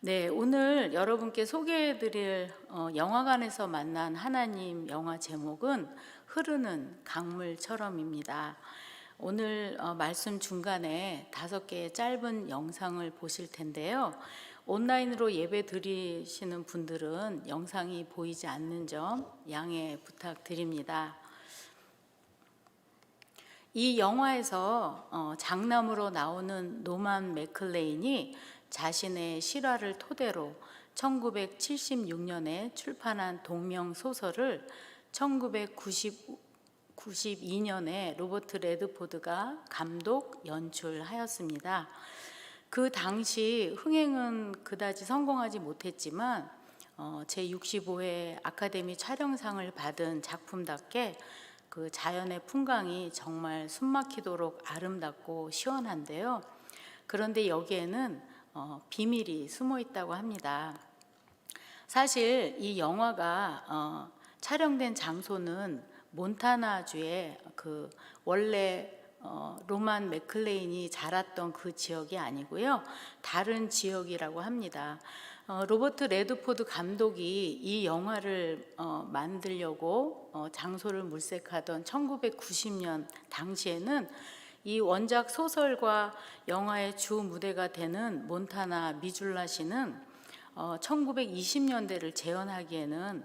네, 오늘 여러분께 소개해드릴 영화관에서 만난 하나님 영화 제목은 흐르는 강물처럼입니다. 오늘 말씀 중간에 5개의 짧은 영상을 보실 텐데요. 온라인으로 예배 드리시는 분들은 영상이 보이지 않는 점 양해 부탁드립니다. 이 영화에서 장남으로 나오는 노만 맥클레인이 자신의 실화를 토대로 1976년에 출판한 동명 소설을 1992년에 로버트 레드포드가 감독 연출하였습니다. 그 당시 흥행은 그다지 성공하지 못했지만 제65회 아카데미 촬영상을 받은 작품답게 그 자연의 풍광이 정말 숨막히도록 아름답고 시원한데요. 그런데 여기에는 비밀이 숨어 있다고 합니다. 사실 이 영화가 촬영된 장소는 몬타나주의 그 원래 로만 맥클레인이 자랐던 그 지역이 아니고요, 다른 지역이라고 합니다. 로버트 레드포드 감독이 이 영화를 만들려고 장소를 물색하던 1990년 당시에는 이 원작 소설과 영화의 주 무대가 되는 몬타나 미줄라시는 1920년대를 재현하기에는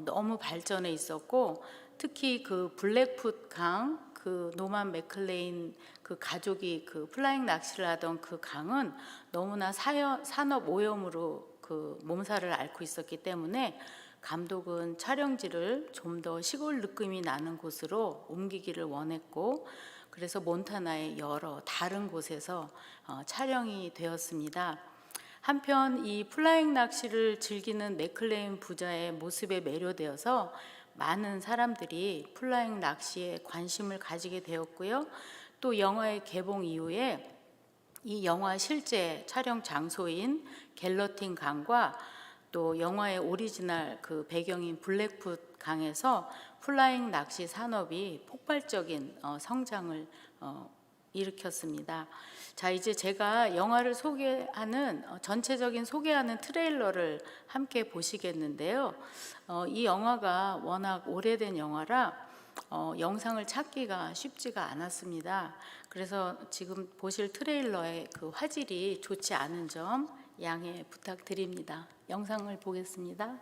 너무 발전해 있었고, 특히 그 블랙풋 강, 그 노만 맥클레인 그 가족이 그 플라잉 낚시를 하던 그 강은 너무나 산업 오염으로 그 몸살을 앓고 있었기 때문에 감독은 촬영지를 좀 더 시골 느낌이 나는 곳으로 옮기기를 원했고, 그래서 몬타나의 여러 다른 곳에서 촬영이 되었습니다. 한편 이 플라잉 낚시를 즐기는 맥클레인 부자의 모습에 매료되어서 많은 사람들이 플라잉 낚시에 관심을 가지게 되었고요. 또 영화의 개봉 이후에 이 영화 실제 촬영 장소인 갤러틴 강과 또 영화의 오리지널 그 배경인 블랙풋 강에서 플라잉 낚시 산업이 폭발적인 성장을 일으켰습니다. 자, 이제 제가 영화를 소개하는 전체적인 소개하는 트레일러를 함께 보시겠는데요. 이 영화가 워낙 오래된 영화라 영상을 찾기가 쉽지가 않았습니다. 그래서 지금 보실 트레일러의 그 화질이 좋지 않은 점 양해 부탁드립니다. 영상을 보겠습니다.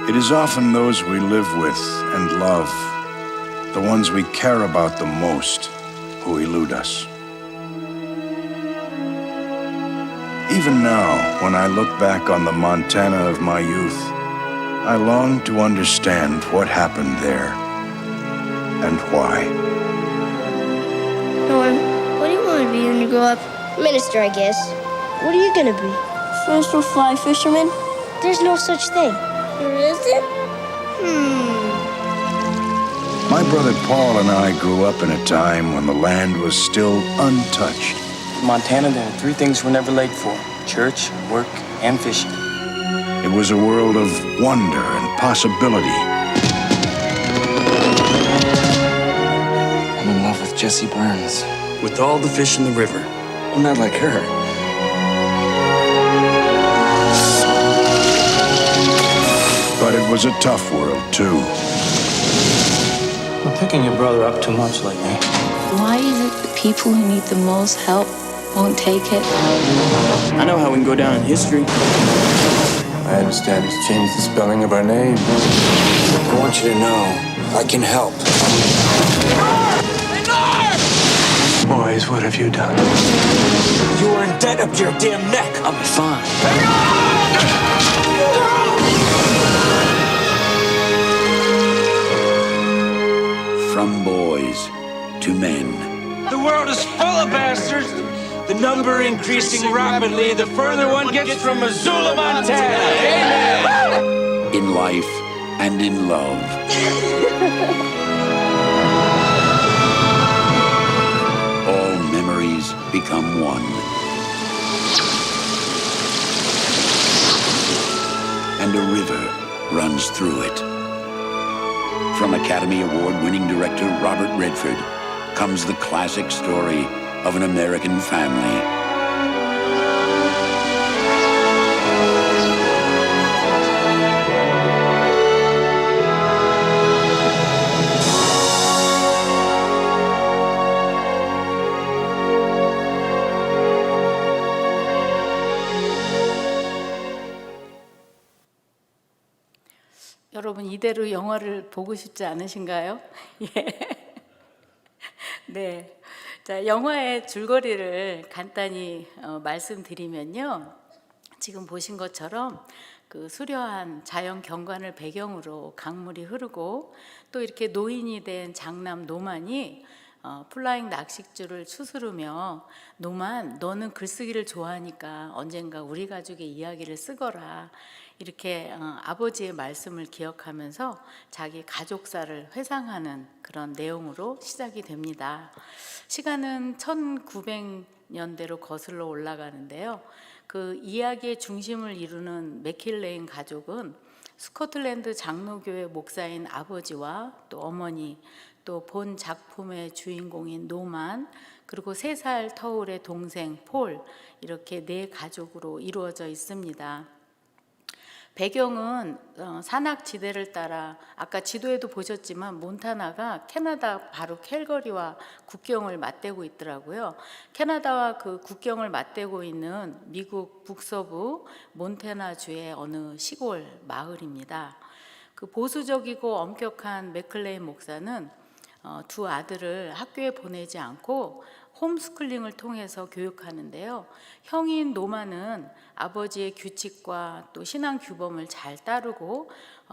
It is often those we live with and love, the ones we care about the most, who elude us. Even now, when I look back on the Montana of my youth, I long to understand what happened there and why. Norm, what do you want to be when you grow up? Minister, I guess. What are you gonna be? First or fly fisherman? There's no such thing. There isn't? My brother Paul and I grew up in a time when the land was still untouched. In Montana, there are 3 things we're never late for: church, work, and fishing. It was a world of wonder and possibility. I'm in love with Jessie Burns. With all the fish in the river. I'm not like her. But it was a tough world, too. I'm picking your brother up too much lately. Why is it the people who need the most help won't take it? I know how we can go down in history. I understand he's changed the spelling of our name. I want you to know, I can help. Boys, what have you done? You are in debt up to your damn neck. I'll be fine. From boys to men. The world is full of bastards. The number increasing rapidly the further one gets from Missoula, Montana. Amen. In life and in love. All memories become one. And a river runs through it. From Academy Award-winning director Robert Redford comes the classic story of an American family. 여러분 이대로 영화를 보고 싶지 않으신가요? 예. 네. 자, 영화의 줄거리를 간단히 말씀드리면요. 지금 보신 것처럼 그 수려한 자연 경관을 배경으로 강물이 흐르고 또 이렇게 노인이 된 장남 노만이 플라잉 낚싯줄을 추스르며 노만 너는 글쓰기를 좋아하니까 언젠가 우리 가족의 이야기를 쓰거라 이렇게 아버지의 말씀을 기억하면서 자기 가족사를 회상하는 그런 내용으로 시작이 됩니다. 시간은 1900년대로 거슬러 올라가는데요. 그 이야기의 중심을 이루는 맥킬레인 가족은 스코틀랜드 장로교회 목사인 아버지와 또 어머니 또 본 작품의 주인공인 노만 그리고 3살 터울의 동생 폴 이렇게 4가족으로 이루어져 있습니다. 배경은 산악지대를 따라 아까 지도에도 보셨지만 몬타나가 캐나다 바로 캘거리와 국경을 맞대고 있더라고요. 캐나다와 그 국경을 맞대고 있는 미국 북서부 몬태나주의 어느 시골 마을입니다. 그 보수적이고 엄격한 맥클레인 목사는 두 아들을 학교에 보내지 않고 홈스쿨링을 통해서 교육하는데요. 형인 노만은 아버지의 규칙과 또 신앙 규범을 잘 따르고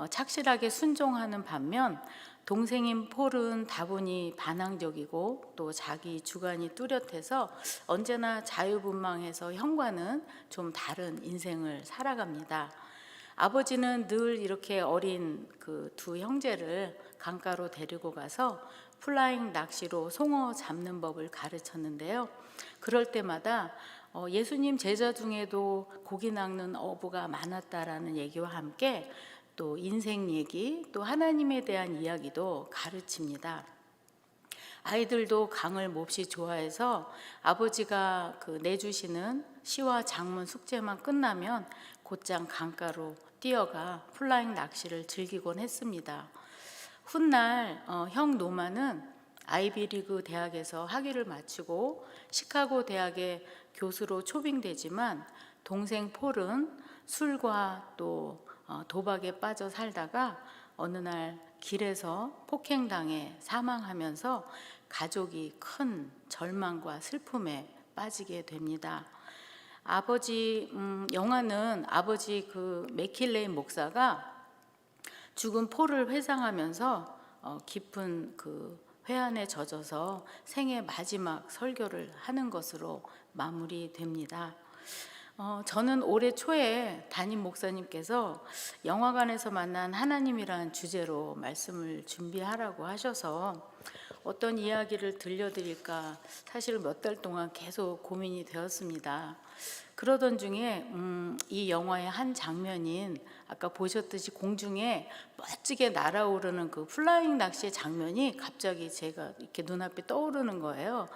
착실하게 순종하는 반면 동생인 폴은 다분히 반항적이고 또 자기 주관이 뚜렷해서 언제나 자유분방해서 형과는 좀 다른 인생을 살아갑니다. 아버지는 늘 이렇게 어린 그 두 형제를 강가로 데리고 가서 플라잉 낚시로 송어 잡는 법을 가르쳤는데요. 그럴 때마다 예수님 제자 중에도 고기 낚는 어부가 많았다라는 얘기와 함께 또 인생 얘기, 또 하나님에 대한 이야기도 가르칩니다. 아이들도 강을 몹시 좋아해서 아버지가 그 내주시는 시와 장문 숙제만 끝나면 곧장 강가로 뛰어가 플라잉 낚시를 즐기곤 했습니다. 훗날 형 노만은 아이비리그 대학에서 학위를 마치고 시카고 대학의 교수로 초빙되지만 동생 폴은 술과 또 도박에 빠져 살다가 어느 날 길에서 폭행당해 사망하면서 가족이 큰 절망과 슬픔에 빠지게 됩니다. 영화는 아버지 그 맥킬레인 목사가 죽은 폴을 회상하면서 깊은 그 회한에 젖어서 생애 마지막 설교를 하는 것으로 마무리됩니다. 저는 올해 초에 담임 목사님께서 영화관에서 만난 하나님이라는 주제로 말씀을 준비하라고 하셔서 어떤 이야기를 들려드릴까 사실 몇 달 동안 계속 고민이 되었습니다. 그러던 중에 이 영화의 한 장면인 아까 보셨듯이 공중에 멋지게 날아오르는 그 플라잉 낚시의 장면이 갑자기 제가 이렇게 눈앞에 떠오르는 거예요.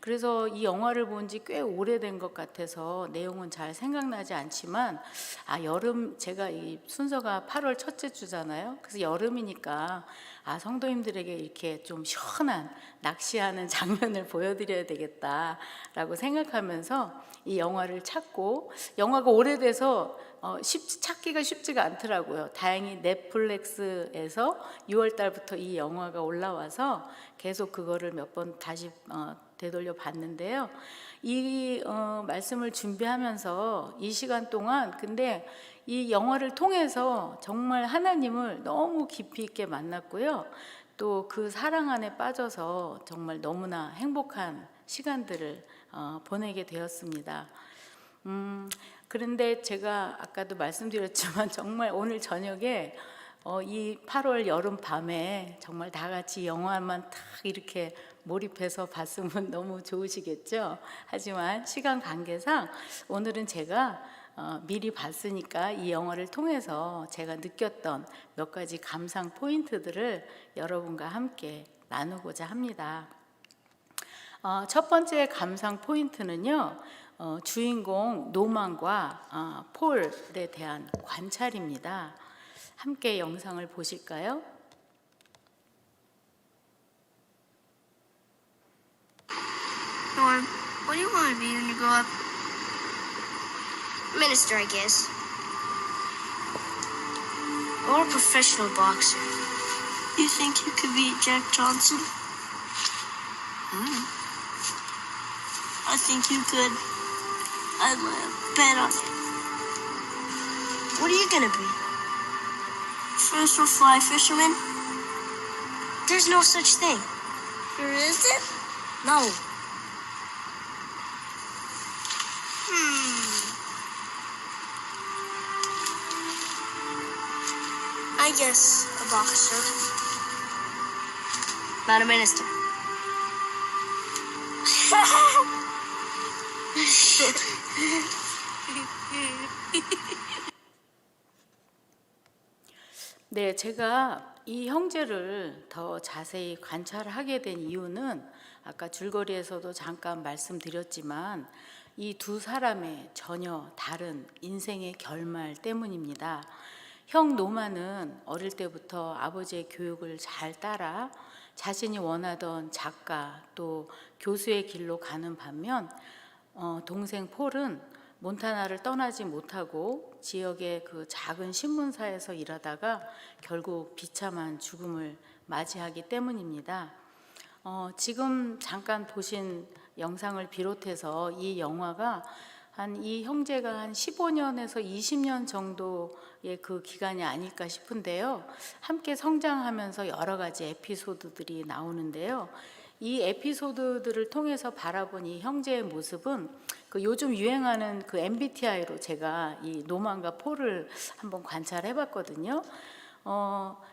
그래서 이 영화를 본 지 꽤 오래된 것 같아서 내용은 잘 생각나지 않지만 여름 제가 이 순서가 8월 첫째 주잖아요. 그래서 여름이니까 성도님들에게 이렇게 좀 시원한 낚시하는 장면을 보여드려야 되겠다라고 생각하면서 이 영화를 찾고 영화가 오래돼서 찾기가 쉽지가 않더라고요. 다행히 넷플릭스에서 6월 달부터 이 영화가 올라와서 계속 그거를 몇 번 다시 되돌려 봤는데요. 이 말씀을 준비하면서 이 시간 동안 근데 이 영화를 통해서 정말 하나님을 너무 깊이 있게 만났고요. 또 그 사랑 안에 빠져서 정말 너무나 행복한 시간들을 보내게 되었습니다. 그런데 제가 아까도 말씀드렸지만 정말 오늘 저녁에 이 8월 여름 밤에 정말 다 같이 영화만 딱 이렇게 몰입해서 봤으면 너무 좋으시겠죠. 하지만 시간 관계상 오늘은 제가 미리 봤으니까 이 영화를 통해서 제가 느꼈던 몇 가지 감상 포인트들을 여러분과 함께 나누고자 합니다. 첫 번째 감상 포인트는요, 주인공 노만과 폴에 대한 관찰입니다. 함께 영상을 보실까요? Norm, what do you want to be when you grow up? Minister, I guess. Or a professional boxer. You think you could beat Jack Johnson? I think you could. I'd bet on it. What are you gonna be? First or fly fisherman? There's no such thing. There isn't? No. I guess a boxer. Not a minister. 네, 제가 이 형제를 더 자세히 관찰하게 된 이유는 아까 줄거리에서도 잠깐 말씀드렸지만 이 두 사람의 전혀 다른 인생의 결말 때문입니다. 형 노만은 어릴 때부터 아버지의 교육을 잘 따라 자신이 원하던 작가 또 교수의 길로 가는 반면 동생 폴은 몬타나를 떠나지 못하고 지역의 그 작은 신문사에서 일하다가 결국 비참한 죽음을 맞이하기 때문입니다. 지금 잠깐 보신 영상을 비롯해서 이 영화가 이 형제가 한 15년에서 20년 정도의 그 기간이 아닐까 싶은데요. 함께 성장하면서 여러 가지 에피소드들이 나오는데요. 이 에피소드들을 통해서 바라본 이 형제의 모습은 그 요즘 유행하는 그 MBTI로 제가 이 노만과 폴을 한번 관찰해봤거든요.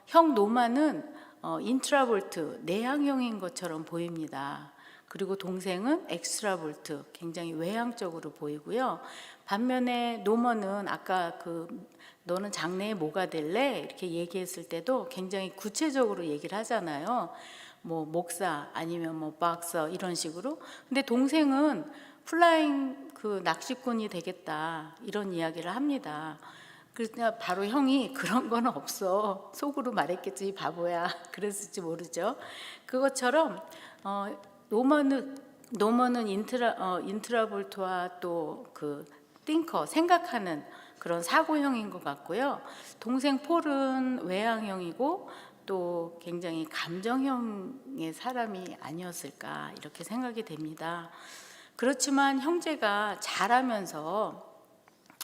형 노만은 인트라볼트, 내향형인 것처럼 보입니다. 그리고 동생은 엑스트라볼트, 굉장히 외향적으로 보이고요. 반면에 노먼은 아까 너는 장래에 뭐가 될래? 이렇게 얘기했을 때도 굉장히 구체적으로 얘기를 하잖아요. 뭐 목사 아니면 뭐 박서 이런 식으로. 근데 동생은 플라잉 낚시꾼이 되겠다 이런 이야기를 합니다. 그래서 바로 형이 그런 건 없어 속으로 말했겠지 바보야 그랬을지 모르죠. 그것처럼 노먼은 인트라볼트와 또 띵커 생각하는 그런 사고형인 것 같고요. 동생 폴은 외향형이고 또 굉장히 감정형의 사람이 아니었을까 이렇게 생각이 됩니다. 그렇지만 형제가 자라면서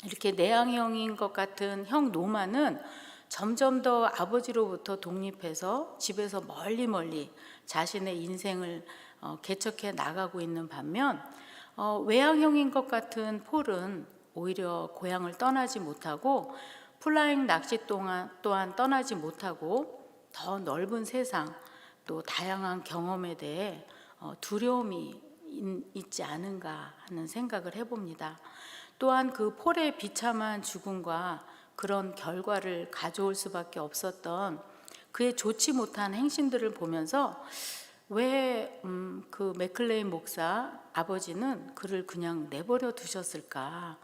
이렇게 내향형인 것 같은 형 노만은 점점 더 아버지로부터 독립해서 집에서 멀리 자신의 인생을 개척해 나가고 있는 반면 외향형인 것 같은 폴은 오히려 고향을 떠나지 못하고 플라잉 낚시 또한 떠나지 못하고 더 넓은 세상 또 다양한 경험에 대해 두려움이 있지 않은가 하는 생각을 해봅니다. 또한 그 폴의 비참한 죽음과 그런 결과를 가져올 수밖에 없었던 그의 좋지 못한 행신들을 보면서 왜 그 맥클레인 목사 아버지는 그를 그냥 내버려 두셨을까?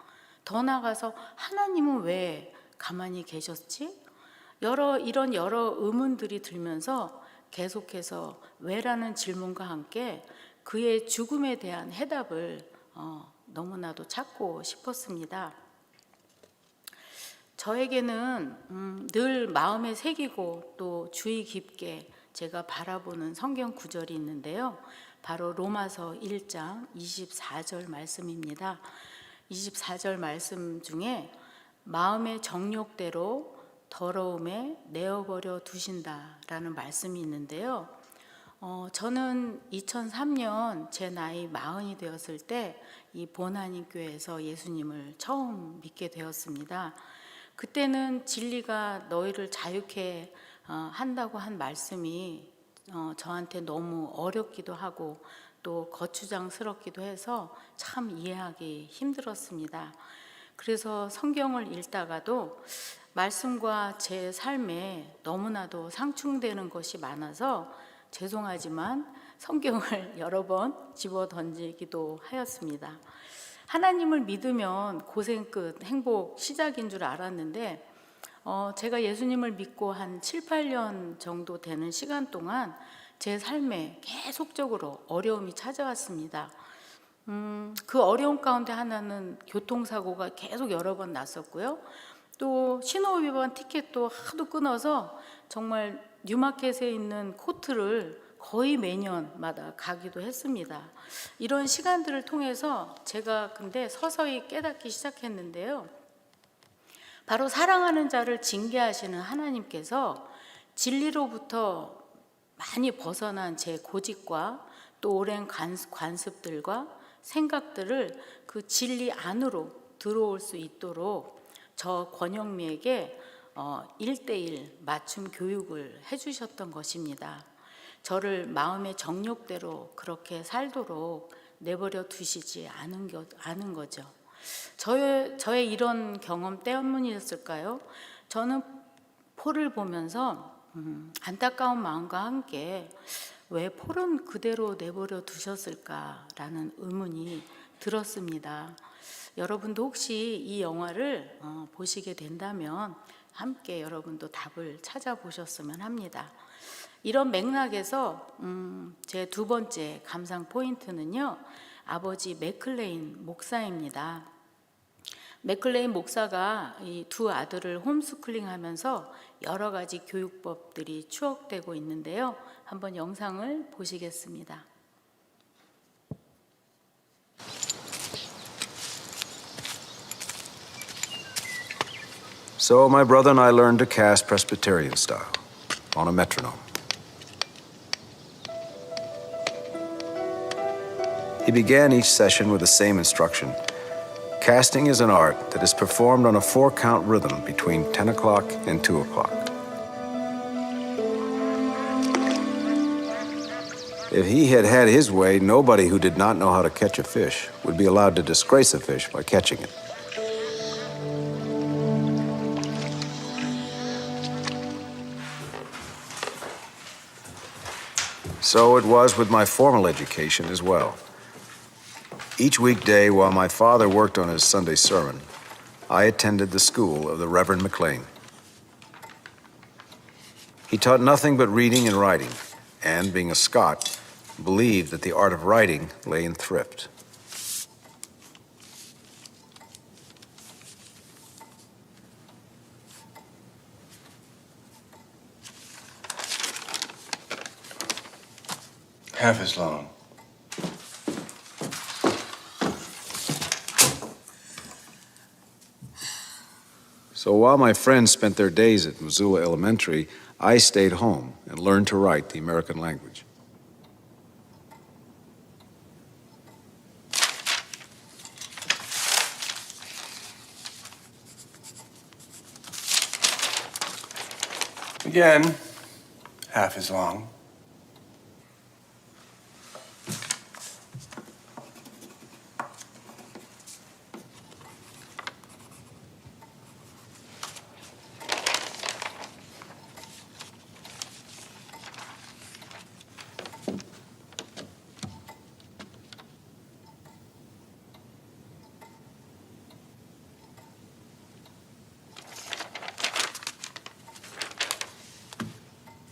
더 나아가서 하나님은 왜 가만히 계셨지? 이런 여러 의문들이 들면서 계속해서 왜라는 질문과 함께 그의 죽음에 대한 해답을 너무나도 찾고 싶었습니다. 저에게는 늘 마음에 새기고 또 주의 깊게 제가 바라보는 성경 구절이 있는데요. 바로 로마서 1장 24절 말씀입니다. 24절 말씀 중에 마음의 정욕대로 더러움에 내어버려 두신다라는 말씀이 있는데요. 저는 2003년 제 나이 40이 되었을 때 이 본하님 교회에서 예수님을 처음 믿게 되었습니다. 그때는 진리가 너희를 자유케 한다고 한 말씀이 저한테 너무 어렵기도 하고 또 거추장스럽기도 해서 참 이해하기 힘들었습니다. 그래서 성경을 읽다가도 말씀과 제 삶에 너무나도 상충되는 것이 많아서 죄송하지만 성경을 여러 번 집어 던지기도 하였습니다. 하나님을 믿으면 고생 끝, 행복 시작인 줄 알았는데 제가 예수님을 믿고 한 7, 8년 정도 되는 시간 동안 제 삶에 계속적으로 어려움이 찾아왔습니다. 그 어려움 가운데 하나는 교통사고가 계속 여러 번 났었고요. 또 신호위반 티켓도 하도 끊어서 정말 뉴마켓에 있는 코트를 거의 매년마다 가기도 했습니다. 이런 시간들을 통해서 제가 근데 서서히 깨닫기 시작했는데요. 바로 사랑하는 자를 징계하시는 하나님께서 진리로부터 많이 벗어난 제 고집과 또 오랜 관습들과 생각들을 그 진리 안으로 들어올 수 있도록 저 권영미에게 1:1 맞춤 교육을 해주셨던 것입니다. 저를 마음의 정욕대로 그렇게 살도록 내버려 두시지 않은 거죠. 저의 이런 경험 때문이었을까요? 저는 폴을 보면서 안타까운 마음과 함께 왜 폴은 그대로 내버려 두셨을까라는 의문이 들었습니다. 여러분도 혹시 이 영화를 보시게 된다면 함께 여러분도 답을 찾아보셨으면 합니다. 이런 맥락에서 제 두 번째 감상 포인트는요, 아버지 맥클레인 목사입니다. 맥클레인 목사가 이 두 아들을 홈스쿨링하면서 여러 가지 교육법들이 추억되고 있는데요. 한번 영상을 보시겠습니다. So my brother and I learned to cast Presbyterian style on a metronome. He began each session with the same instruction. Casting is an art that is performed on a 4-count rhythm between 10 o'clock and 2 o'clock. If he had had his way, nobody who did not know how to catch a fish would be allowed to disgrace a fish by catching it. So it was with my formal education as well. Each weekday while my father worked on his Sunday sermon, I attended the school of the Reverend McLean. He taught nothing but reading and writing, and being a Scot, believed that the art of writing lay in thrift. Half as long. So while my friends spent their days at Missoula Elementary, I stayed home and learned to write the American language. Again, half as long.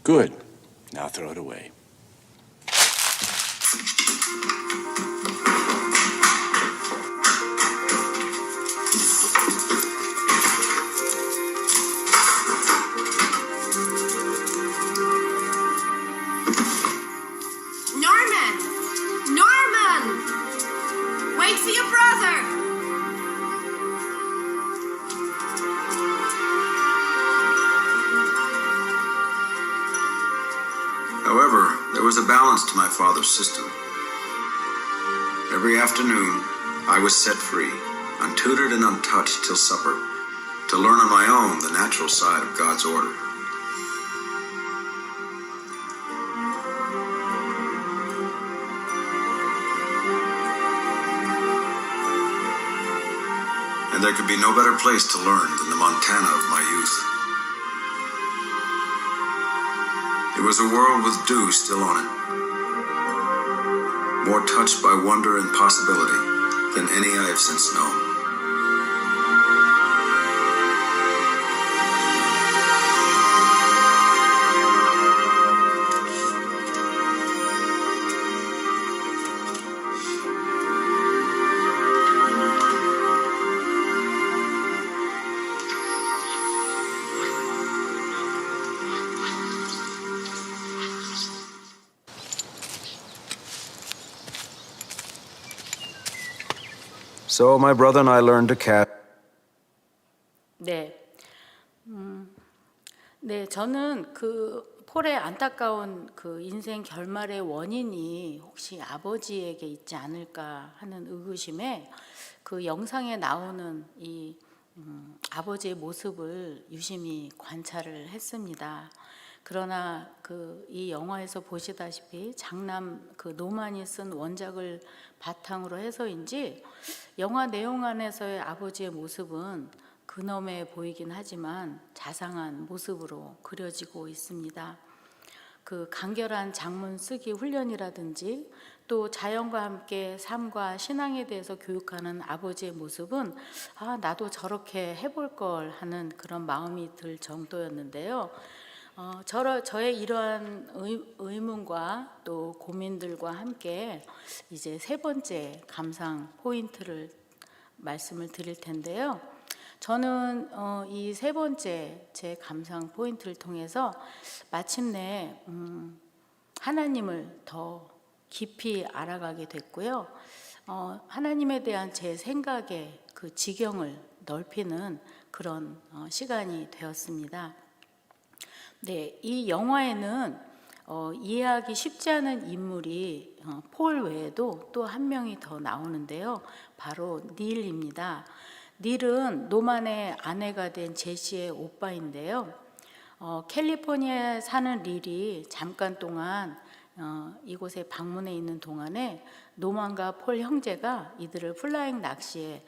Good. Now throw it away. Norman! Norman! Wait for your brother! However, there was a balance to my father's system. Every afternoon, I was set free, untutored and untouched till supper, to learn on my own the natural side of God's order. And And there could be no better place to learn than the Montana of my youth. It was a world with dew still on it, more touched by wonder and possibility than any I have since known. So my brother and I learned to cat. 네. 네, 저는 그 폴의 안타까운 그 인생 결말의 원인이 혹시 아버지에게 있지 않을까 하는 의구심에 그 영상에 나오는 이 아버지의 모습을 유심히 관찰을 했습니다. 그러나 그 이 영화에서 보시다시피 장남 그 노만이 쓴 원작을 바탕으로 해서인지 영화 내용 안에서의 아버지의 모습은 근엄해 보이긴 하지만 자상한 모습으로 그려지고 있습니다. 그 간결한 장문 쓰기 훈련이라든지 또 자연과 함께 삶과 신앙에 대해서 교육하는 아버지의 모습은 아, 나도 저렇게 해볼 걸 하는 그런 마음이 들 정도였는데요. 저의 이러한 의문과 또 고민들과 함께 이제 세 번째 감상 포인트를 말씀을 드릴 텐데요. 저는 이 세 번째 제 감상 포인트를 통해서 마침내 하나님을 더 깊이 알아가게 됐고요. 하나님에 대한 제 생각의 그 지경을 넓히는 그런 시간이 되었습니다. 네, 이 영화에는 이해하기 쉽지 않은 인물이 폴 외에도 또 한 명이 더 나오는데요. 바로 닐입니다. 닐은 노만의 아내가 된 제시의 오빠인데요. 캘리포니아에 사는 닐이 잠깐 동안 이곳에 방문해 있는 동안에 노만과 폴 형제가 이들을 플라잉 낚시에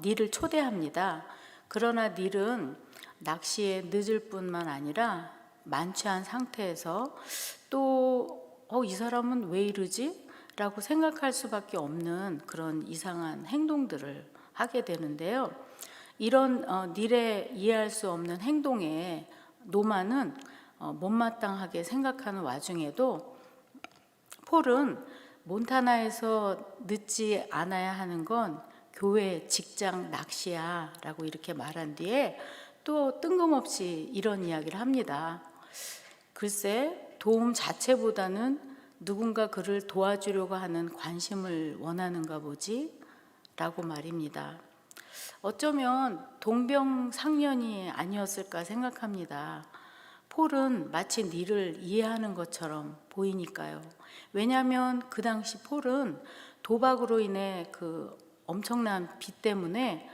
닐을 초대합니다. 그러나 닐은 낚시에 늦을 뿐만 아니라 만취한 상태에서 또 이 사람은 왜 이러지? 라고 생각할 수밖에 없는 그런 이상한 행동들을 하게 되는데요. 이런 닐의 이해할 수 없는 행동에 노만은 못마땅하게 생각하는 와중에도 폴은 몬타나에서 늦지 않아야 하는 건 교회, 직장, 낚시야 라고 이렇게 말한 뒤에 또 뜬금없이 이런 이야기를 합니다. 글쎄, 도움 자체보다는 누군가 그를 도와주려고 하는 관심을 원하는가 보지? 라고 말입니다. 어쩌면 동병상련이 아니었을까 생각합니다. 폴은 마치 닐을 이해하는 것처럼 보이니까요. 왜냐하면 그 당시 폴은 도박으로 인해 그 엄청난 빚 때문에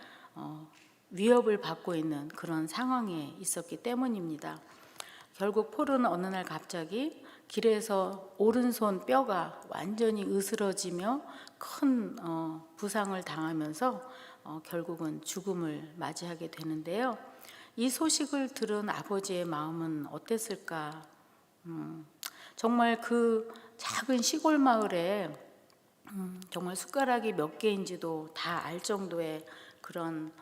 위협을 받고 있는 그런 상황에 있었기 때문입니다. 결국 폴은 어느 날 갑자기 길에서 오른손 뼈가 완전히 으스러지며 큰 부상을 당하면서 결국은 죽음을 맞이하게 되는데요. 이 소식을 들은 아버지의 마음은 어땠을까? 정말 그 작은 시골 마을에 정말 숟가락이 몇 개인지도 다 알 정도의 그런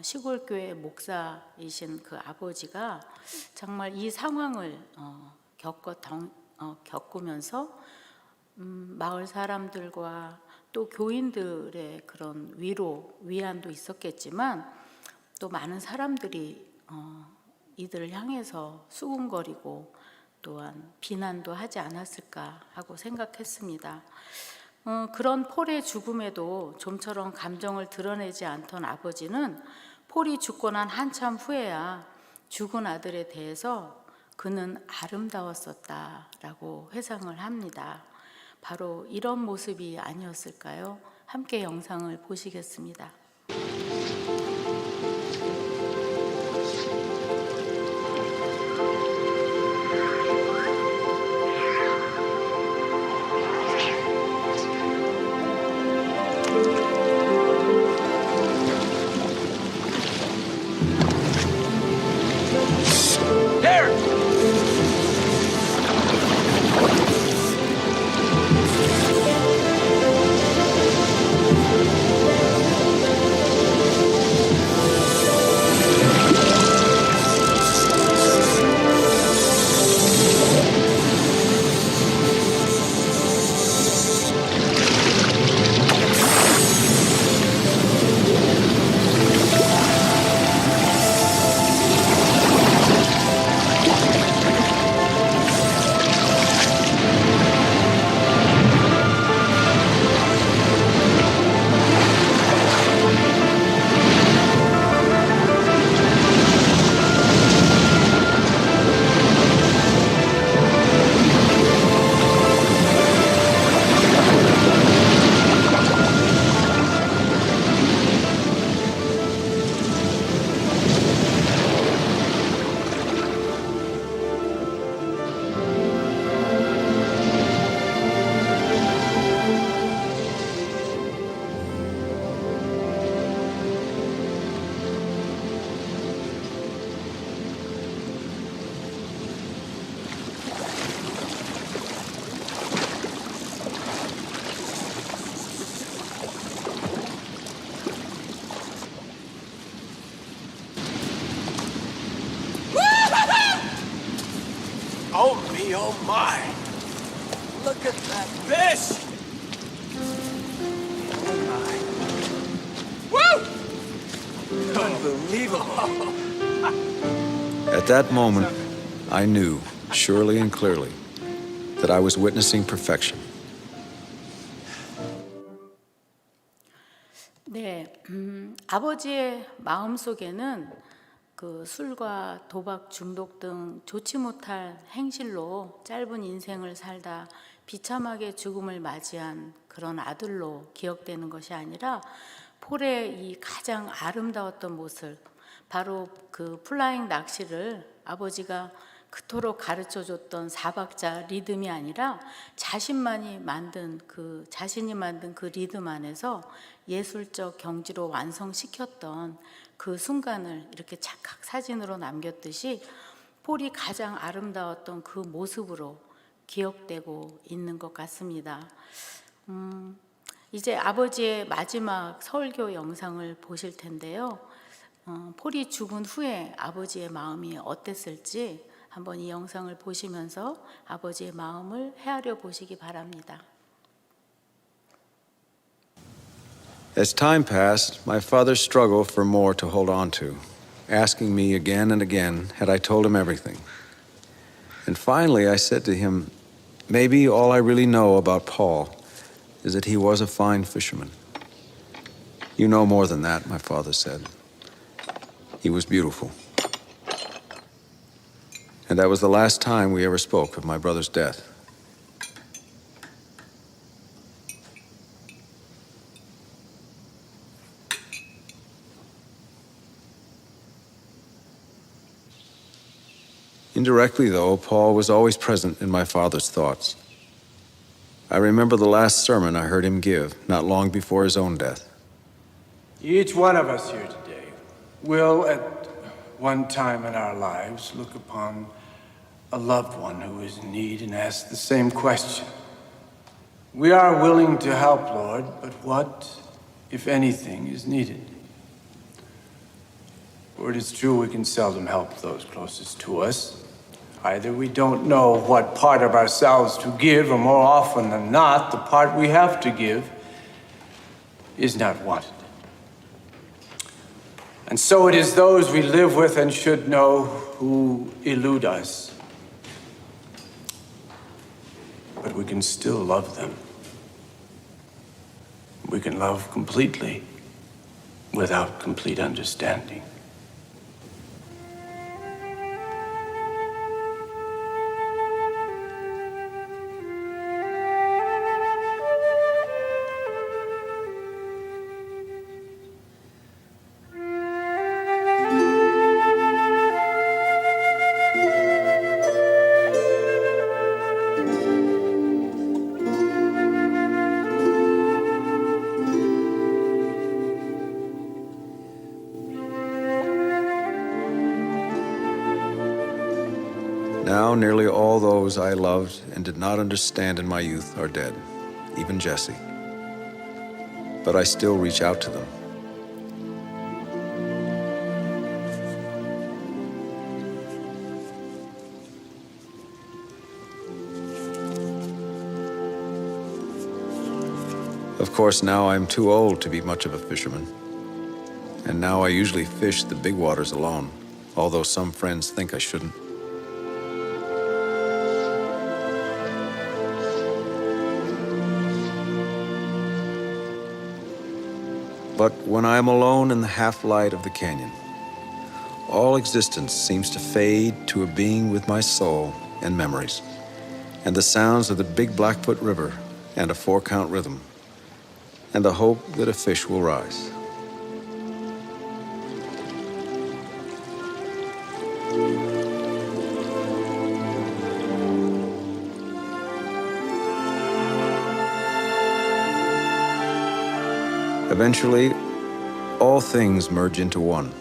시골 교회 목사이신 그 아버지가 정말 이 상황을 겪으면서 마을 사람들과 또 교인들의 그런 위안도 있었겠지만 또 많은 사람들이 이들을 향해서 수군거리고 또한 비난도 하지 않았을까 하고 생각했습니다. 그런 폴의 죽음에도 좀처럼 감정을 드러내지 않던 아버지는 폴이 죽고 난 한참 후에야 죽은 아들에 대해서 그는 아름다웠었다라고 회상을 합니다. 바로 이런 모습이 아니었을까요? 함께 영상을 보시겠습니다. Oh me, oh my. Look at that fish! Oh my. Woo! Unbelievable. At that moment, I knew, surely and clearly, that I was witnessing perfection. 네, 아버지의 마음 속에는 그 술과 도박 중독 등 좋지 못할 행실로 짧은 인생을 살다 비참하게 죽음을 맞이한 그런 아들로 기억되는 것이 아니라 폴의 이 가장 아름다웠던 모습, 바로 그 플라잉 낚시를 아버지가 그토록 가르쳐줬던 사박자 리듬이 아니라 자신이 만든 그 리듬 안에서 예술적 경지로 완성시켰던 그 순간을 이렇게 착각 사진으로 남겼듯이 폴이 가장 아름다웠던 그 모습으로 기억되고 있는 것 같습니다. 이제 아버지의 마지막 설교 영상을 보실 텐데요. 폴이 죽은 후에 아버지의 마음이 어땠을지 한번 이 영상을 보시면서 아버지의 마음을 헤아려 보시기 바랍니다. As time passed, my father struggled for more to hold on to, asking me again and again had I told him everything. And finally I said to him, maybe all I really know about Paul is that he was a fine fisherman. You know more than that, my father said. He was beautiful. And that was the last time we ever spoke of my brother's death. Indirectly, though, Paul was always present in my father's thoughts. I remember the last sermon I heard him give, not long before his own death. Each one of us here today will, at one time in our lives, look upon a loved one who is in need and ask the same question. We are willing to help, Lord, but what, if anything, is needed? For it is true we can seldom help those closest to us. Either we don't know what part of ourselves to give, or more often than not, the part we have to give is not wanted. And so it is those we live with and should know who elude us. But we can still love them. We can love completely without complete understanding. Now nearly all those I loved and did not understand in my youth are dead, even Jesse. But I still reach out to them. Of course, now I'm too old to be much of a fisherman. And now I usually fish the big waters alone, although some friends think I shouldn't. But when I am alone in the half-light of the canyon, all existence seems to fade to a being with my soul and memories, and the sounds of the big Blackfoot River and a 4-count rhythm, and the hope that a fish will rise. Eventually, all things merge into one,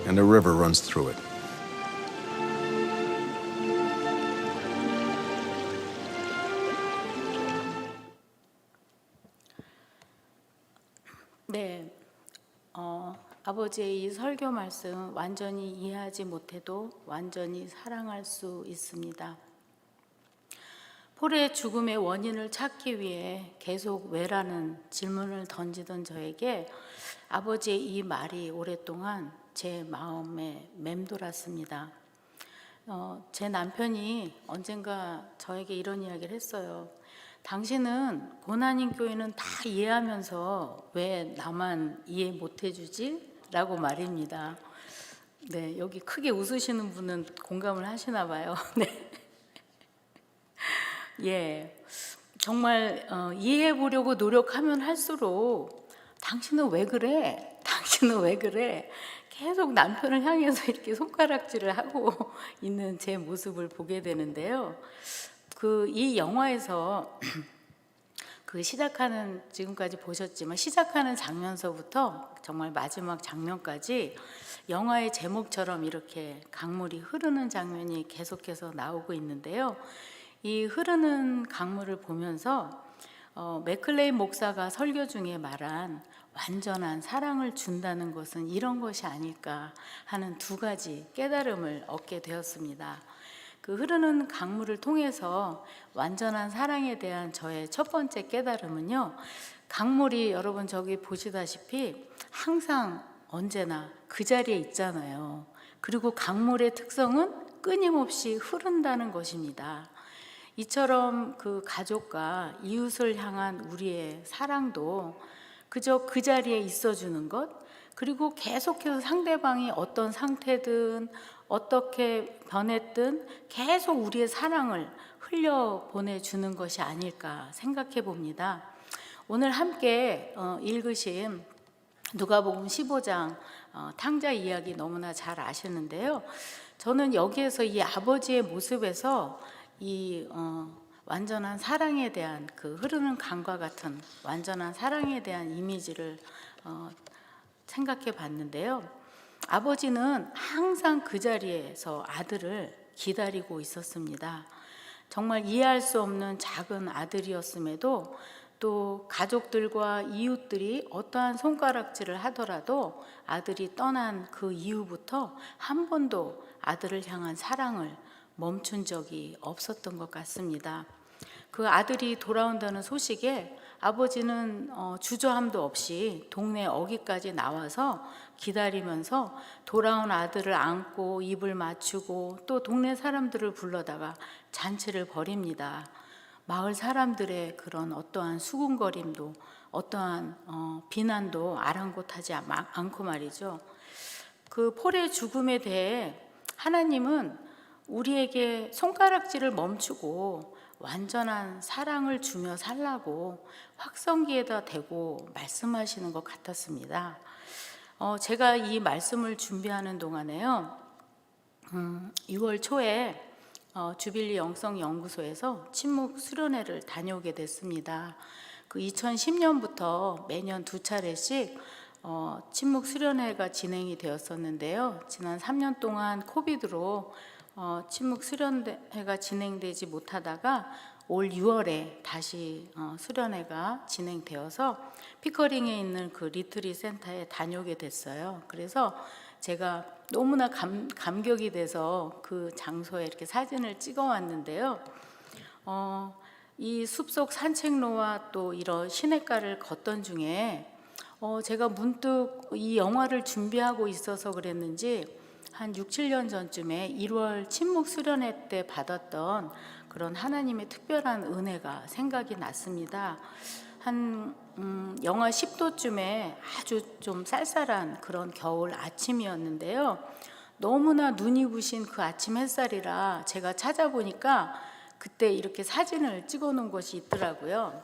and a river runs through it. 네, 아버지의 이 설교 말씀 완전히 이해하지 못해도 완전히 사랑할 수 있습니다. 폴의 죽음의 원인을 찾기 위해 계속 왜라는 질문을 던지던 저에게 아버지의 이 말이 오랫동안 제 마음에 맴돌았습니다. 제 남편이 언젠가 저에게 이런 이야기를 했어요. 당신은 고난인교회는 다 이해하면서 왜 나만 이해 못 해주지? 라고 말입니다. 네, 여기 크게 웃으시는 분은 공감을 하시나 봐요. 네. 예, 정말 이해해 보려고 노력하면 할수록 당신은 왜 그래? 당신은 왜 그래? 계속 남편을 향해서 이렇게 손가락질을 하고 있는 제 모습을 보게 되는데요. 이 영화에서 시작하는, 지금까지 보셨지만 시작하는 장면서부터 정말 마지막 장면까지 영화의 제목처럼 이렇게 강물이 흐르는 장면이 계속해서 나오고 있는데요. 이 흐르는 강물을 보면서 맥클레인 목사가 설교 중에 말한 완전한 사랑을 준다는 것은 이런 것이 아닐까 하는 두 가지 깨달음을 얻게 되었습니다. 그 흐르는 강물을 통해서 완전한 사랑에 대한 저의 첫 번째 깨달음은요, 강물이 여러분 저기 보시다시피 항상 언제나 그 자리에 있잖아요. 그리고 강물의 특성은 끊임없이 흐른다는 것입니다. 이처럼 그 가족과 이웃을 향한 우리의 사랑도 그저 그 자리에 있어주는 것, 그리고 계속해서 상대방이 어떤 상태든 어떻게 변했든 계속 우리의 사랑을 흘려보내주는 것이 아닐까 생각해 봅니다. 오늘 함께 읽으신 누가복음 15장 탕자 이야기 너무나 잘 아시는데요. 저는 여기에서 이 아버지의 모습에서 이 완전한 사랑에 대한 그 흐르는 강과 같은 완전한 사랑에 대한 이미지를 생각해 봤는데요. 아버지는 항상 그 자리에서 아들을 기다리고 있었습니다. 정말 이해할 수 없는 작은 아들이었음에도 또 가족들과 이웃들이 어떠한 손가락질을 하더라도 아들이 떠난 그 이후부터 한 번도 아들을 향한 사랑을 멈춘 적이 없었던 것 같습니다. 그 아들이 돌아온다는 소식에 아버지는 주저함도 없이 동네 어귀까지 나와서 기다리면서 돌아온 아들을 안고 입을 맞추고 또 동네 사람들을 불러다가 잔치를 벌입니다. 마을 사람들의 그런 어떠한 수군거림도 어떠한 비난도 아랑곳하지 않고 말이죠. 그 폴의 죽음에 대해 하나님은 우리에게 손가락질을 멈추고 완전한 사랑을 주며 살라고 확성기에다 대고 말씀하시는 것 같았습니다. 제가 이 말씀을 준비하는 동안에요, 6월 초에 주빌리 영성연구소에서 침묵 수련회를 다녀오게 됐습니다. 그 2010년부터 매년 2차례씩 침묵 수련회가 진행이 되었었는데요. 지난 3년 동안 코비드로 침묵 수련회가 진행되지 못하다가 올 6월에 다시 수련회가 진행되어서 피커링에 있는 그 리트릿 센터에 다녀오게 됐어요. 그래서 제가 너무나 감격이 돼서 그 장소에 이렇게 사진을 찍어 왔는데요. 이 숲속 산책로와 또 이런 시냇가를 걷던 중에 제가 문득 이 영화를 준비하고 있어서 그랬는지 한 6, 7년 전쯤에 1월 침묵 수련회 때 받았던 그런 하나님의 특별한 은혜가 생각이 났습니다. 한 영하 10도쯤에 아주 좀 쌀쌀한 그런 겨울 아침이었는데요. 너무나 눈이 부신 그 아침 햇살이라 제가 찾아보니까 그때 이렇게 사진을 찍어 놓은 것이 있더라고요.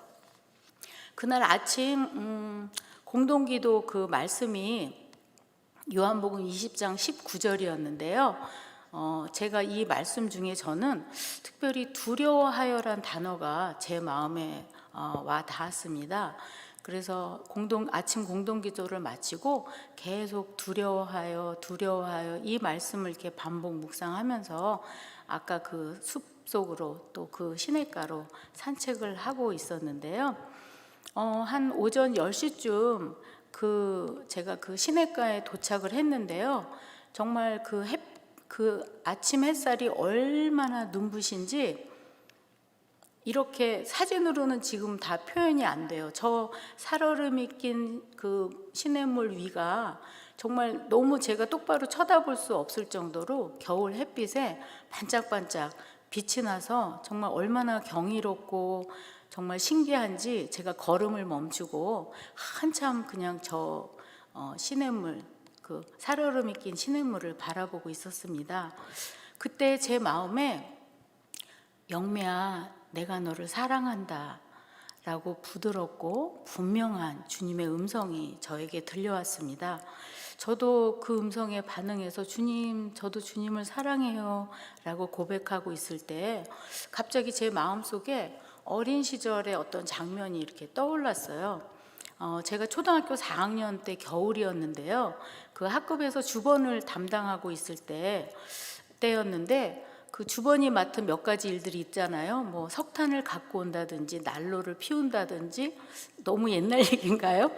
그날 아침 공동기도 그 말씀이 요한복음 20장 19절이었는데요. 제가 이 말씀 중에 저는 특별히 두려워하여란 단어가 제 마음에 와 닿았습니다. 그래서 아침 공동기도를 마치고 계속 두려워하여 이 말씀을 이렇게 반복 묵상하면서 아까 그 숲속으로 또 그 시냇가로 산책을 하고 있었는데요. 한 오전 10시쯤 제가 그 시내가에 도착을 했는데요. 정말 그 아침 햇살이 얼마나 눈부신지 이렇게 사진으로는 지금 다 표현이 안 돼요. 저 살얼음이 낀 그 시냇물 위가 정말 너무 제가 똑바로 쳐다볼 수 없을 정도로 겨울 햇빛에 반짝반짝 빛이 나서 정말 얼마나 경이롭고 정말 신기한지 제가 걸음을 멈추고 한참 그냥 저 시냇물, 그 살얼음이 낀 시냇물을 바라보고 있었습니다. 그때 제 마음에 영미야, 내가 너를 사랑한다 라고 부드럽고 분명한 주님의 음성이 저에게 들려왔습니다. 저도 그 음성에 반응해서 주님, 저도 주님을 사랑해요 라고 고백하고 있을 때 갑자기 제 마음속에 어린 시절의 어떤 장면이 이렇게 떠올랐어요. 제가 초등학교 4학년 때 겨울이었는데요. 그 학급에서 주번을 담당하고 있을 때였는데 그 주번이 맡은 몇 가지 일들이 있잖아요. 뭐 석탄을 갖고 온다든지 난로를 피운다든지. 너무 옛날 얘기인가요?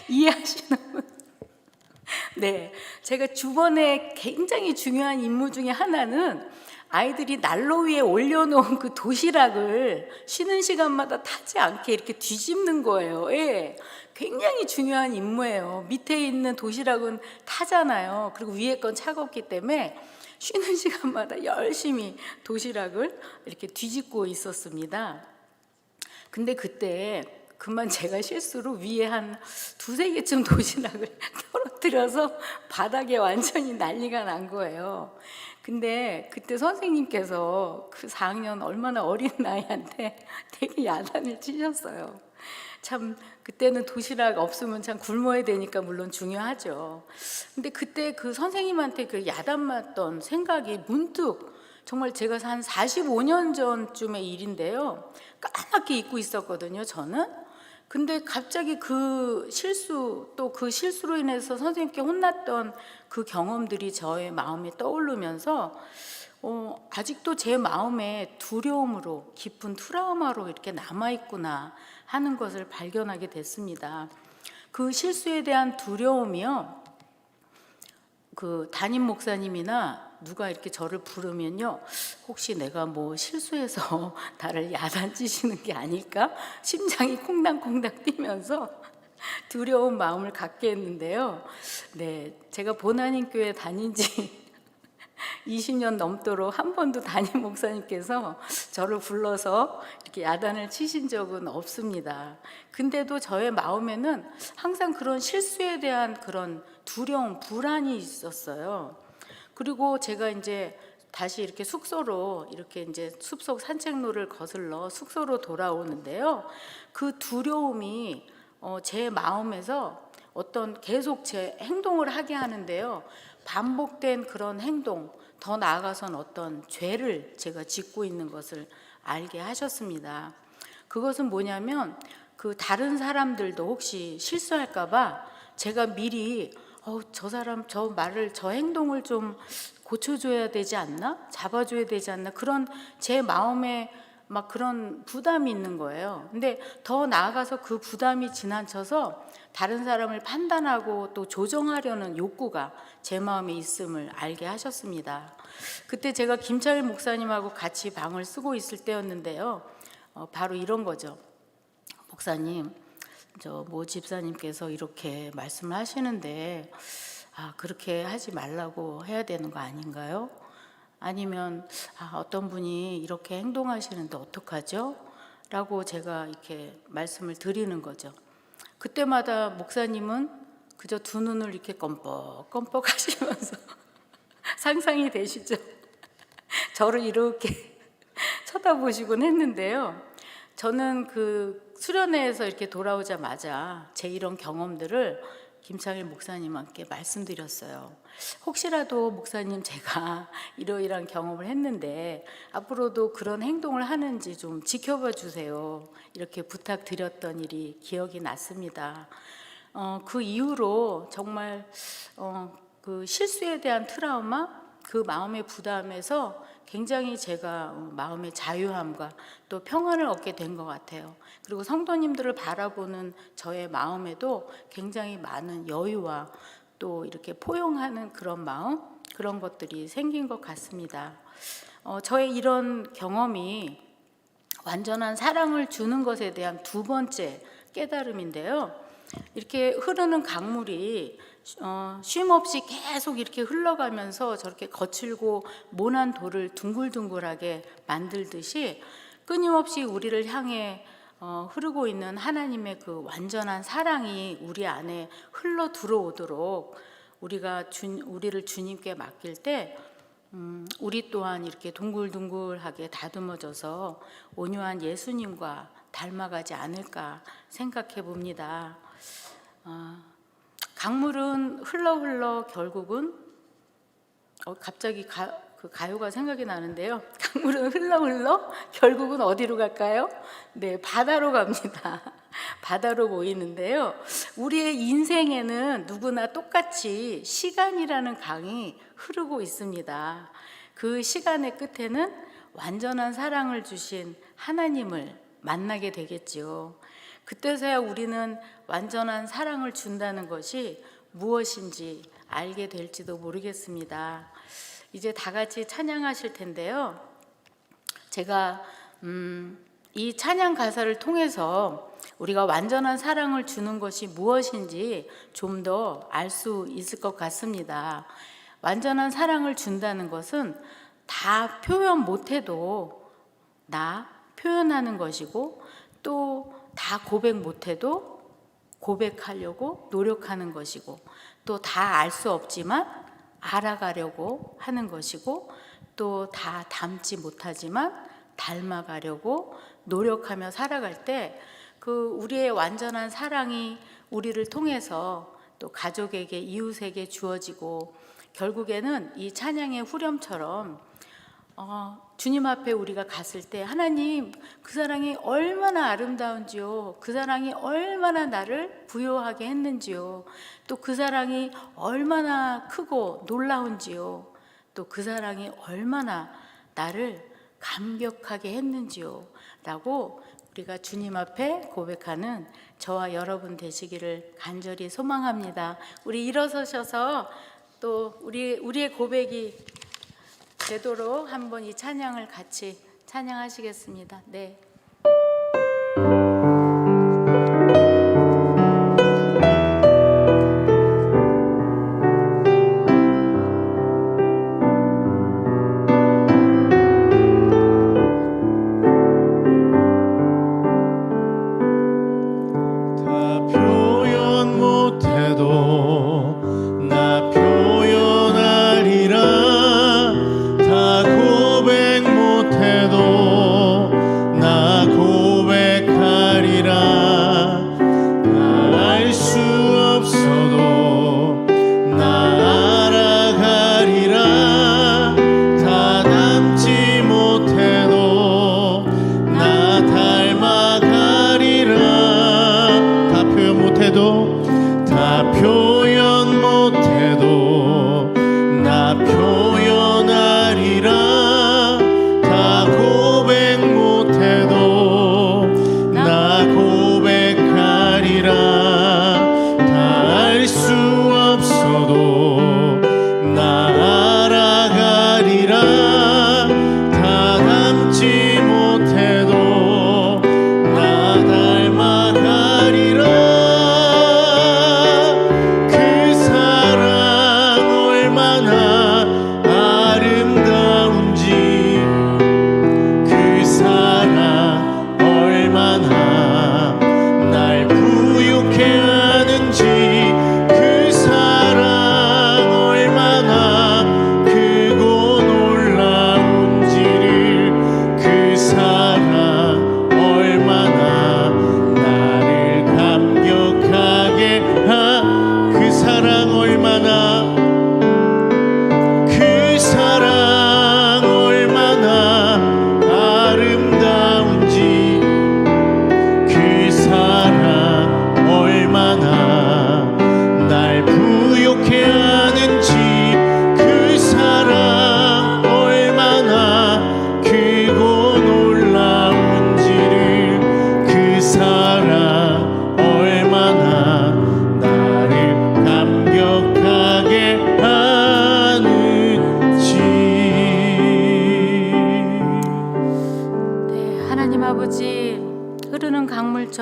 이해하시는 분? 네, 제가 주번의 굉장히 중요한 임무 중에 하나는 아이들이 난로 위에 올려놓은 그 도시락을 쉬는 시간마다 타지 않게 이렇게 뒤집는 거예요. 예, 굉장히 중요한 임무예요. 밑에 있는 도시락은 타잖아요. 그리고 위에 건 차갑기 때문에 쉬는 시간마다 열심히 도시락을 이렇게 뒤집고 있었습니다. 근데 그때 그만 제가 실수로 위에 한 2-3개쯤 도시락을 떨어뜨려서 바닥에 완전히 난리가 난 거예요. 근데 그때 선생님께서 그 4학년 얼마나 어린 나이한테 되게 야단을 치셨어요. 참 그때는 도시락 없으면 참 굶어야 되니까 물론 중요하죠. 근데 그때 그 선생님한테 그 야단 맞던 생각이 문득, 정말 제가 한 45년 전쯤의 일인데요. 까맣게 잊고 있었거든요, 저는. 근데 갑자기 그 실수, 또 그 실수로 인해서 선생님께 혼났던 그 경험들이 저의 마음에 떠오르면서 아직도 제 마음에 두려움으로, 깊은 트라우마로 이렇게 남아있구나 하는 것을 발견하게 됐습니다. 그 실수에 대한 두려움이요, 그 담임 목사님이나 누가 이렇게 저를 부르면요, 혹시 내가 뭐 실수해서 나를 야단치시는 게 아닐까? 심장이 콩당콩당 뛰면서 두려운 마음을 갖게 했는데요. 네, 제가 보나님교회 다닌 지 20년 넘도록 한 번도 담임 목사님께서 저를 불러서 이렇게 야단을 치신 적은 없습니다. 근데도 저의 마음에는 항상 그런 실수에 대한 그런 두려움, 불안이 있었어요. 그리고 제가 이제 다시 이렇게 숙소로, 이렇게 이제 숲속 산책로를 거슬러 숙소로 돌아오는데요. 그 두려움이 제 마음에서 어떤 계속 제 행동을 하게 하는데요. 반복된 그런 행동, 더 나아가선 어떤 죄를 제가 짓고 있는 것을 알게 하셨습니다. 그것은 뭐냐면 그 다른 사람들도 혹시 실수할까 봐 제가 미리 저 사람 저 말을, 저 행동을 좀 고쳐줘야 되지 않나? 잡아줘야 되지 않나? 그런 제 마음에 막 그런 부담이 있는 거예요. 근데 더 나아가서 그 부담이 지나쳐서 다른 사람을 판단하고 또 조정하려는 욕구가 제 마음에 있음을 알게 하셨습니다. 그때 제가 김철 목사님하고 같이 방을 쓰고 있을 때였는데요. 바로 이런 거죠. 목사님, 저 모 집사님께서 이렇게 말씀을 하시는데 그렇게 하지 말라고 해야 되는 거 아닌가요? 아니면 어떤 분이 이렇게 행동하시는데 어떡하죠? 라고 제가 이렇게 말씀을 드리는 거죠. 그때마다 목사님은 그저 두 눈을 이렇게 껌뻑껌뻑 하시면서 상상이 되시죠? 저를 이렇게 쳐다보시곤 했는데요. 저는 그 수련회에서 이렇게 돌아오자마자 제 이런 경험들을 김창일 목사님께 말씀드렸어요. 혹시라도 목사님, 제가 이러이러한 경험을 했는데 앞으로도 그런 행동을 하는지 좀 지켜봐 주세요. 이렇게 부탁드렸던 일이 기억이 났습니다. 그 이후로 정말 그 실수에 대한 트라우마, 그 마음의 부담에서 굉장히 제가 마음의 자유함과 또 평안을 얻게 된 것 같아요. 그리고 성도님들을 바라보는 저의 마음에도 굉장히 많은 여유와 또 이렇게 포용하는 그런 마음, 그런 것들이 생긴 것 같습니다. 저의 이런 경험이 완전한 사랑을 주는 것에 대한 두 번째 깨달음인데요. 이렇게 흐르는 강물이 쉼 없이 계속 이렇게 흘러가면서 저렇게 거칠고 모난 돌을 둥글둥글하게 만들듯이 끊임없이 우리를 향해 흐르고 있는 하나님의 그 완전한 사랑이 우리 안에 흘러 들어오도록 우리를 주님께 맡길 때 우리 또한 이렇게 둥글둥글하게 다듬어져서 온유한 예수님과 닮아가지 않을까 생각해 봅니다. 강물은 흘러 결국은 갑자기 그 가요가 생각이 나는데요. 강물은 흘러 결국은 어디로 갈까요? 네, 바다로 갑니다. 바다로 모이는데요. 우리의 인생에는 누구나 똑같이 시간이라는 강이 흐르고 있습니다. 그 시간의 끝에는 완전한 사랑을 주신 하나님을 만나게 되겠지요. 그때서야 우리는 완전한 사랑을 준다는 것이 무엇인지 알게 될지도 모르겠습니다. 이제 다 같이 찬양하실 텐데요. 제가 이 찬양 가사를 통해서 우리가 완전한 사랑을 주는 것이 무엇인지 좀 더 알 수 있을 것 같습니다. 완전한 사랑을 준다는 것은 다 표현 못해도 나 표현하는 것이고, 또 다 고백 못해도 고백하려고 노력하는 것이고, 또 다 알 수 없지만 알아가려고 하는 것이고, 또 다 닮지 못하지만 닮아가려고 노력하며 살아갈 때 그 우리의 완전한 사랑이 우리를 통해서 또 가족에게, 이웃에게 주어지고, 결국에는 이 찬양의 후렴처럼 주님 앞에 우리가 갔을 때 하나님, 그 사랑이 얼마나 아름다운지요, 그 사랑이 얼마나 나를 부요하게 했는지요, 또 그 사랑이 얼마나 크고 놀라운지요, 또 그 사랑이 얼마나 나를 감격하게 했는지요 라고 우리가 주님 앞에 고백하는 저와 여러분 되시기를 간절히 소망합니다. 우리 일어서셔서 또 우리의 고백이 되도록 한번 이 찬양을 같이 찬양하시겠습니다. 네. 나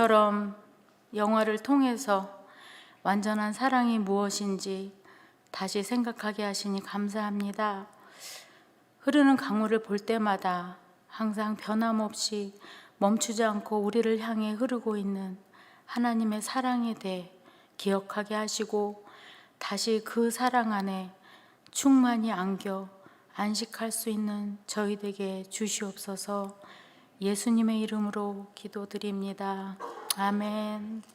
이처럼 영화를 통해서 완전한 사랑이 무엇인지 다시 생각하게 하시니 감사합니다. 흐르는 강물을 볼 때마다 항상 변함없이 멈추지 않고 우리를 향해 흐르고 있는 하나님의 사랑에 대해 기억하게 하시고 다시 그 사랑 안에 충만히 안겨 안식할 수 있는 저희에게 주시옵소서. 예수님의 이름으로 기도드립니다. 아멘.